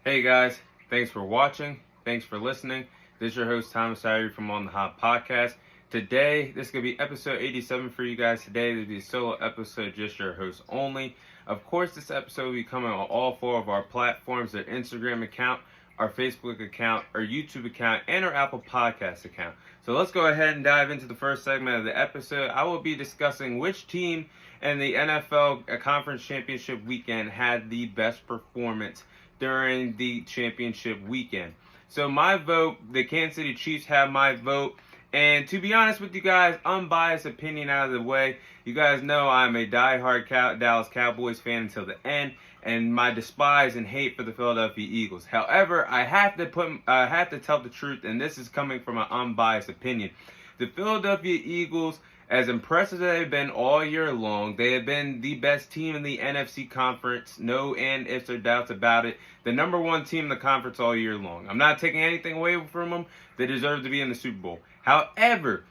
Hey guys, thanks for watching. Thanks for listening. This is your host, Thomas Irie from On the Hot Podcast. Today, this is going to be episode 87 for you guys. Today, this will be a solo episode, just your host only. Of course, this episode will be coming on all four of our platforms, our Instagram account, our Facebook account, our YouTube account, and our Apple Podcast account. So let's go ahead and dive into the first segment of the episode. I will be discussing which team in the NFL Conference Championship weekend had the best performance during the championship weekend. So my vote, the Kansas City Chiefs have my vote. And to be honest with you guys, unbiased opinion out of the way, you guys know I'm a diehard Dallas Cowboys fan until the end, and my despise and hate for the Philadelphia Eagles. However, I have to tell the truth, and this is coming from an unbiased opinion. The Philadelphia Eagles, as impressive as they've been all year long, they have been the best team in the NFC conference. No and ifs or doubts about it. The number one team in the conference all year long. I'm not taking anything away from them. They deserve to be in the Super Bowl. However,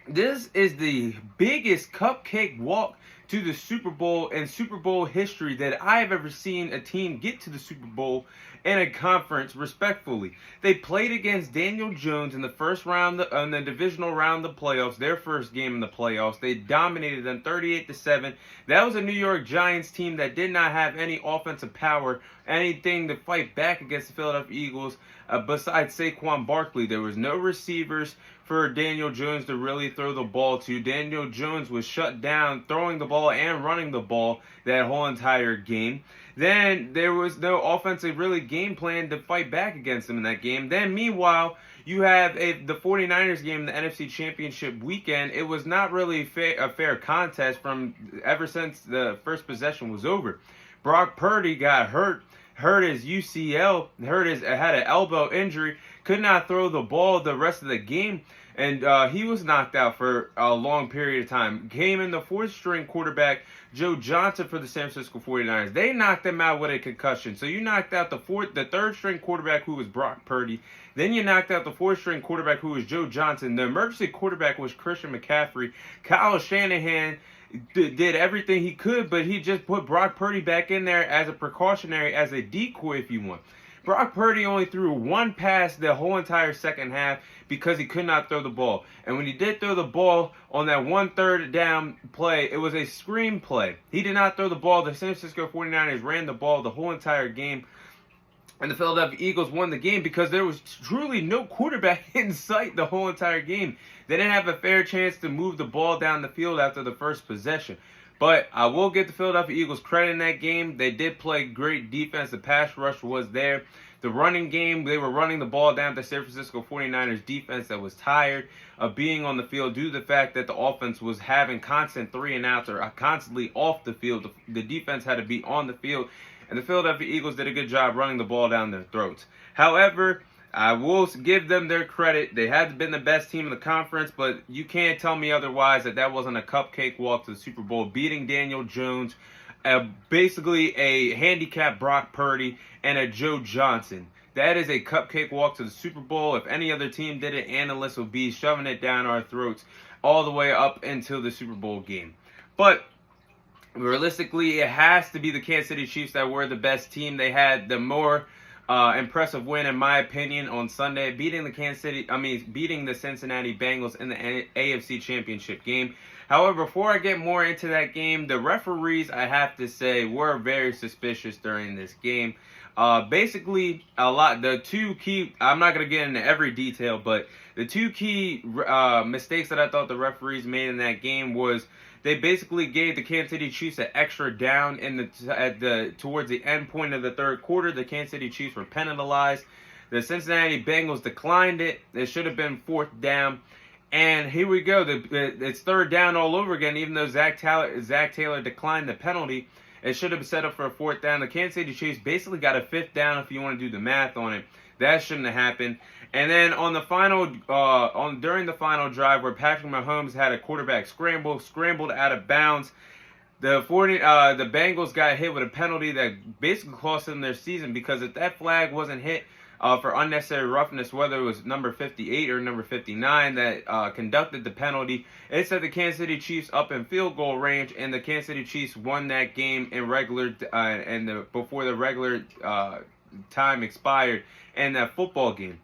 this is the biggest cupcake walk to the Super Bowl in Super Bowl history that I have ever seen a team get to the Super Bowl in a conference respectfully. They played against Daniel Jones in the first round, in the divisional round of the playoffs, their first game in the playoffs. They dominated them 38-7. That was a New York Giants team that did not have any offensive power, anything to fight back against the Philadelphia Eagles besides Saquon Barkley. There was no receivers for Daniel Jones to really throw the ball to. Daniel Jones was shut down throwing the ball and running the ball that whole entire game. Then there was no offensive really game plan to fight back against them in that game. Then meanwhile, you have the 49ers game in the NFC Championship weekend. It was not really a fair contest from ever since the first possession was over. Brock Purdy got hurt his UCL, had an elbow injury, could not throw the ball the rest of the game, and he was knocked out for a long period of time. Came in the fourth-string quarterback, Joe Johnson, for the San Francisco 49ers. They knocked him out with a concussion. So you knocked out the third-string quarterback, who was Brock Purdy. Then you knocked out the fourth-string quarterback, who was Joe Johnson. The emergency quarterback was Christian McCaffrey. Kyle Shanahan did everything he could, but he just put Brock Purdy back in there as a precautionary, as a decoy, if you want. Brock Purdy only threw one pass the whole entire second half because he could not throw the ball. And when he did throw the ball on that 1/3 down play, it was a screen play. He did not throw the ball. The San Francisco 49ers ran the ball the whole entire game. And the Philadelphia Eagles won the game because there was truly no quarterback in sight the whole entire game. They didn't have a fair chance to move the ball down the field after the first possession. But I will give the Philadelphia Eagles credit in that game. They did play great defense. The pass rush was there. The running game, they were running the ball down to San Francisco 49ers defense that was tired of being on the field due to the fact that the offense was having constant 3-and-outs or constantly off the field. The defense had to be on the field. And the Philadelphia Eagles did a good job running the ball down their throats. However, I will give them their credit. They had been the best team in the conference, but you can't tell me otherwise that wasn't a cupcake walk to the Super Bowl, beating Daniel Jones, basically a handicapped Brock Purdy, and a Joe Johnson. That is a cupcake walk to the Super Bowl. If any other team did it, analysts would be shoving it down our throats all the way up until the Super Bowl game. But realistically, it has to be the Kansas City Chiefs that were the best team. They had the more impressive win, in my opinion, on Sunday, beating the Cincinnati Bengals in the AFC Championship game. However, before I get more into that game, the referees, I have to say, were very suspicious during this game. Basically, the two key, I'm not going to get into every detail, but the two key mistakes that I thought the referees made in that game was they basically gave the Kansas City Chiefs an extra down towards the end point of the third quarter. The Kansas City Chiefs were penalized. The Cincinnati Bengals declined it. It should have been fourth down. And here we go. It's third down all over again, even though Zach Taylor declined the penalty. It should have been set up for a fourth down. The Kansas City Chiefs basically got a fifth down if you want to do the math on it. That shouldn't have happened. And then on the during the final drive where Patrick Mahomes had a quarterback scrambled out of bounds, the Bengals got hit with a penalty that basically cost them their season, because if that flag wasn't hit for unnecessary roughness, whether it was number 58 or number 59 that conducted the penalty, it set the Kansas City Chiefs up in field goal range, and the Kansas City Chiefs won that game in before the regular time expired in that football game.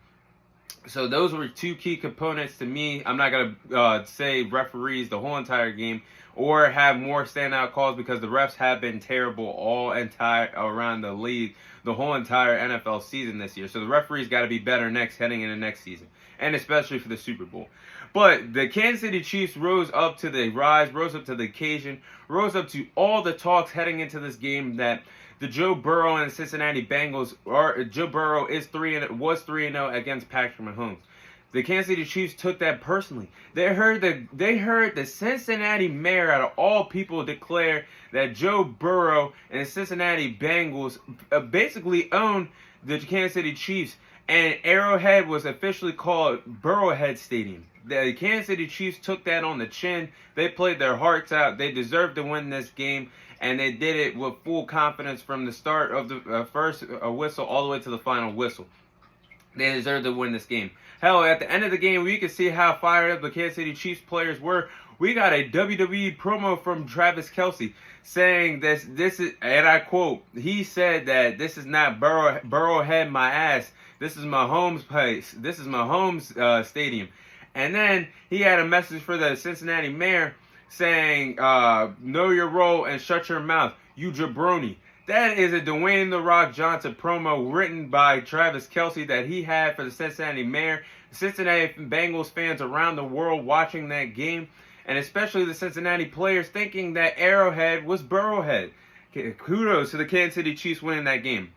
So those were two key components to me. I'm not going to say referees the whole entire game or have more standout calls, because the refs have been terrible all entire around the league the whole entire NFL season this year. So the referees got to be better heading into next season, and especially for the Super Bowl. But the Kansas City Chiefs rose up to the occasion, rose up to all the talks heading into this game that the Joe Burrow and Cincinnati Bengals Joe Burrow was 3-0 against Patrick Mahomes. The Kansas City Chiefs took that personally. They heard the Cincinnati mayor, out of all people, declare that Joe Burrow and the Cincinnati Bengals basically own the Kansas City Chiefs, and Arrowhead was officially called Burrowhead Stadium. The Kansas City Chiefs took that on the chin. They played their hearts out. They deserved to win this game, and they did it with full confidence from the start of the first whistle all the way to the final whistle. They deserved to win this game. Hell, at the end of the game, we could see how fired up the Kansas City Chiefs players were. We got a WWE promo from Travis Kelce saying this is, and I quote, he said that this is not Burrowhead my ass. This is my home's place. This is my home's stadium. And then he had a message for the Cincinnati mayor saying, know your role and shut your mouth, you jabroni. That is a Dwayne The Rock Johnson promo written by Travis Kelce that he had for the Cincinnati mayor. Cincinnati Bengals fans around the world watching that game, and especially the Cincinnati players thinking that Arrowhead was Burrowhead. Kudos to the Kansas City Chiefs winning that game.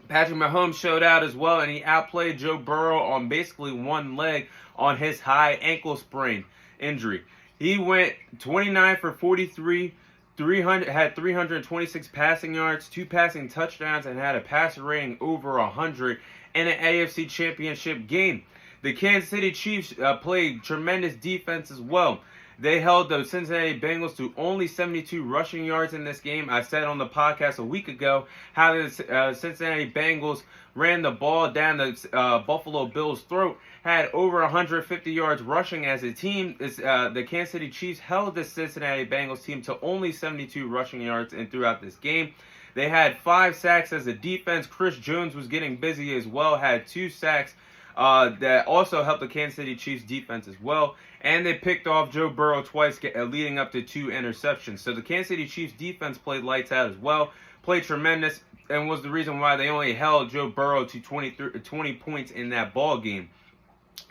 Patrick Mahomes showed out as well, and he outplayed Joe Burrow on basically one leg on his high ankle sprain injury. He went 29 for 43, had 326 passing yards, 2 passing touchdowns, and had a passer rating over 100 in an AFC Championship game. The Kansas City Chiefs played tremendous defense as well. They held the Cincinnati Bengals to only 72 rushing yards in this game. I said on the podcast a week ago how the Cincinnati Bengals ran the ball down the Buffalo Bills' throat, had over 150 yards rushing as a team. The Kansas City Chiefs held the Cincinnati Bengals team to only 72 rushing yards throughout this game. They had 5 sacks as a defense. Chris Jones was getting busy as well, had 2 sacks. That also helped the Kansas City Chiefs defense as well. And they picked off Joe Burrow twice, leading up to 2 interceptions. So the Kansas City Chiefs defense played lights out as well, played tremendous, and was the reason why they only held Joe Burrow to 20 points in that ball game.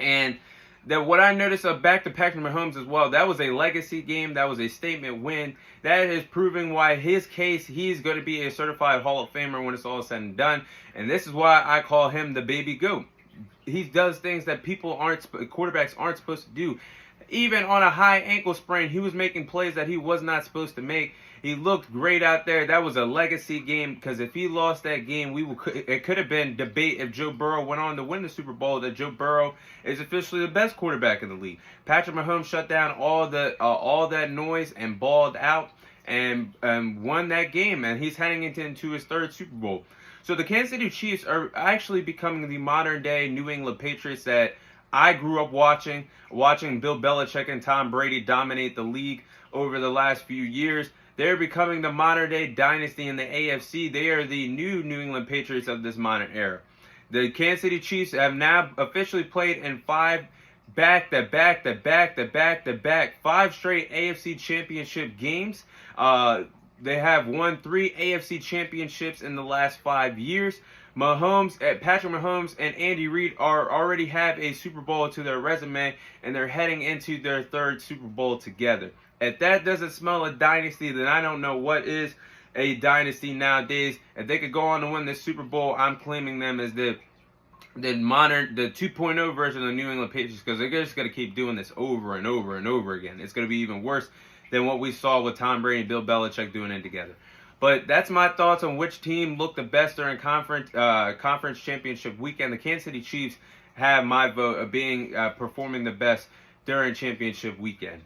And what I noticed back to Patrick Mahomes as well, that was a legacy game. That was a statement win. That is proving why he's going to be a certified Hall of Famer when it's all said and done. And this is why I call him the baby GOAT. He does things that quarterbacks aren't supposed to do. Even on a high ankle sprain, he was making plays that he was not supposed to make. He looked great out there. That was a legacy game, because if he lost that game, it could have been debate if Joe Burrow went on to win the Super Bowl, that Joe Burrow is officially the best quarterback in the league. Patrick Mahomes shut down all that noise and balled out and won that game, and he's heading into his 3rd Super Bowl. So the Kansas City Chiefs are actually becoming the modern-day New England Patriots that I grew up watching Bill Belichick and Tom Brady dominate the league over the last few years. They're becoming the modern-day dynasty in the AFC. They are the new New England Patriots of this modern era. The Kansas City Chiefs have now officially played in 5 5 straight AFC Championship games. They have won 3 AFC championships in the last 5 years. Patrick Mahomes and Andy Reid already have a Super Bowl to their resume, and they're heading into their 3rd Super Bowl together. If that doesn't smell a dynasty, then I don't know what is a dynasty nowadays. If they could go on to win this Super Bowl, I'm claiming them as the 2.0 version of the New England Patriots, because they're just going to keep doing this over and over and over again. It's going to be even worse than what we saw with Tom Brady and Bill Belichick doing it together. But that's my thoughts on which team looked the best during conference championship weekend. The Kansas City Chiefs have my vote of being performing the best during championship weekend.